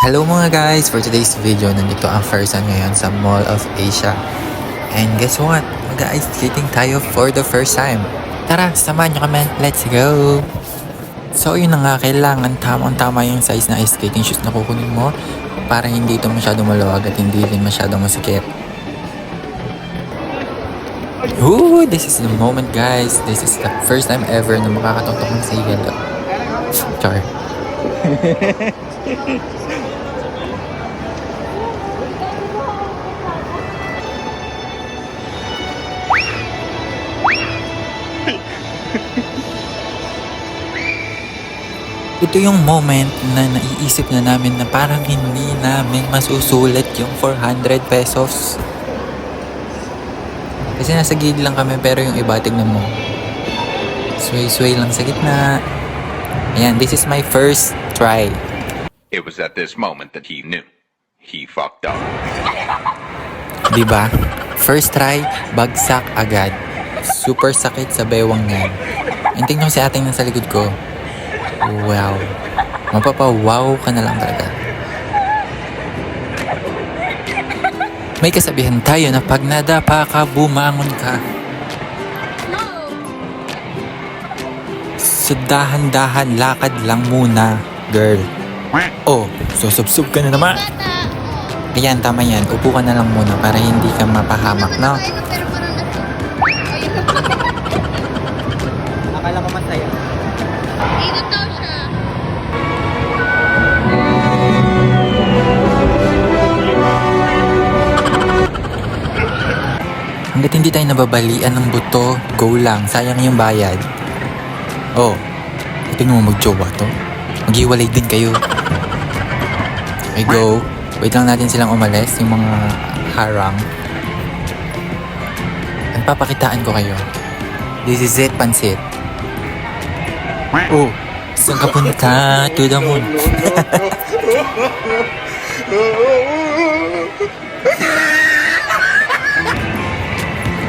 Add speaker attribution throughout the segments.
Speaker 1: Hello mga guys! For today's video, nandito ang Fersan ngayon sa Mall of Asia. And guess what? Mag-ice skating tayo for the first time. Tara, samahan nyo kami. Let's go! So yun na nga, kailangan tamang-tama yung size na ice skating shoes na kukunin mo para hindi ito masyadong maluwag at hindi din masyadong masikip. Ooh, this is the moment guys. This is the first time ever na makakatutok ng say hello. Char. Ito yung moment na naiisip na namin na parang hindi namin masusulit yung 400 pesos. Kasi nasa gilid lang kami pero yung iba tignan mo. Sway-sway lang sa gitna. Ayan, this is my first try.
Speaker 2: It was at this moment that he knew. He fucked up.
Speaker 1: Diba? First try, bagsak agad. Super sakit sa bewang yan. And tingnan ko si ating nasa likod ko. Wow. Mapapa-wow ka na lang talaga. May kasabihan tayo na pag nadapa ka, bumangon ka. So dahan-dahan, lakad lang muna, girl. Oh, susubsub ka na naman. Ayan, tama yan. Upo ka na lang muna para hindi ka mapahamak, no?
Speaker 3: Akala ko masaya.
Speaker 4: Dito daw siya.
Speaker 1: Hanggat hindi tayo nababalian ng buto, go lang. Sayang yung bayad. Oh, tingnan mo mag-jowa to. Maghiwalay din kayo. Okay, go. Wait lang natin silang umalis, yung mga harang. Nagpapakitaan ko kayo. This is it, pansit. Oh, saan ka punta? To the moon.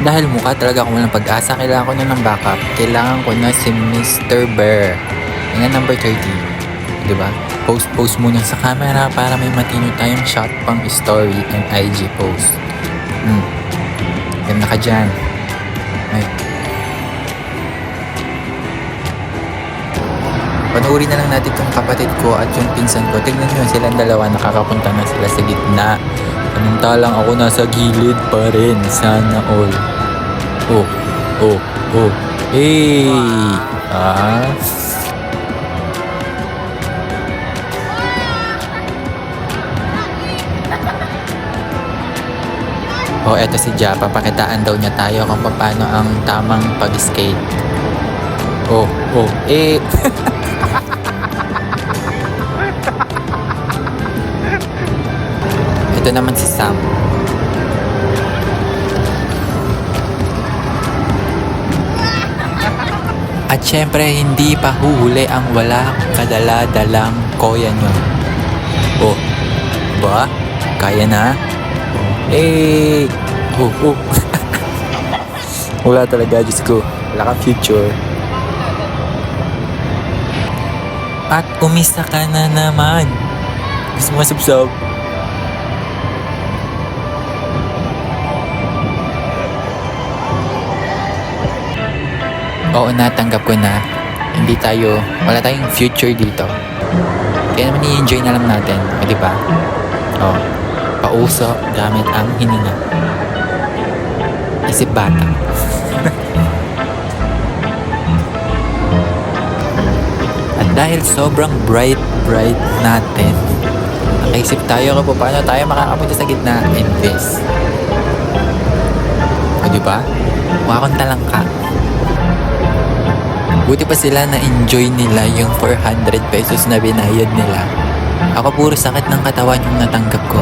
Speaker 1: Dahil mukha talaga ako walang pag-asa, kailangan ko na ng backup. Kailangan ko na si Mr. Bear. Yan, number 30. Diba? Post muna sa camera para may matino tayong shot pang story and IG post. Ganda ka dyan. Ay. Panoorin na lang natin itong kapatid ko at yung pinsan ko. Tignan nyo, silang dalawa nakakapunta na sila sa gitna. Samantalang ako nasa gilid pa rin. Sana all. Oh. Hey! Ah. Oh, eto si Ja. Papakitaan daw niya tayo kung paano ang tamang pag-skate. Oh. Eh. Ito naman si Sam. At syempre, hindi pa huhuli ang wala kadala-dalang koya nyo. Oh, ba? Kaya na? Eh! Oh. Wala talaga, Diyos ko. Wala kang future. At umisa ka na naman. Gusto mo masubsob? Oo, natanggap ko na. Wala tayong future dito. Kaya naman i-enjoy na lang natin. O, diba? O, pauso gamit ang hininga. Isip bata. At dahil sobrang bright natin, nakaisip tayo kung paano tayo makakapunta sa gitna and this. O, diba? Makakunta lang ka. Buti pa sila na-enjoy nila yung 400 pesos na binayad nila. Ako puro sakit ng katawan yung natanggap ko.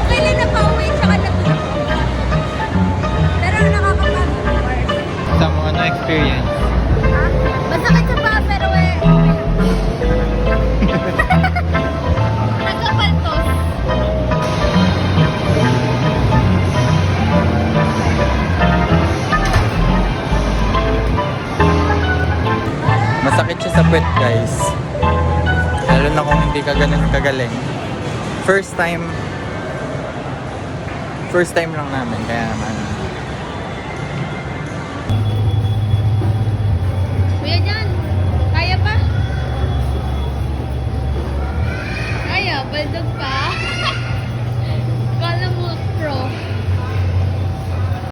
Speaker 4: Okay lang na pauwi tsaka natulog. Pero nakakapagod.
Speaker 3: Sa mga experience.
Speaker 4: Masakit sa pa pero
Speaker 1: Masakit siya sa puwet, guys. Lalo na kung hindi ka ganun kagaling. First time lang namin, kaya naman.
Speaker 4: Kuya Jan, kaya pa? Kaya, baldog pa.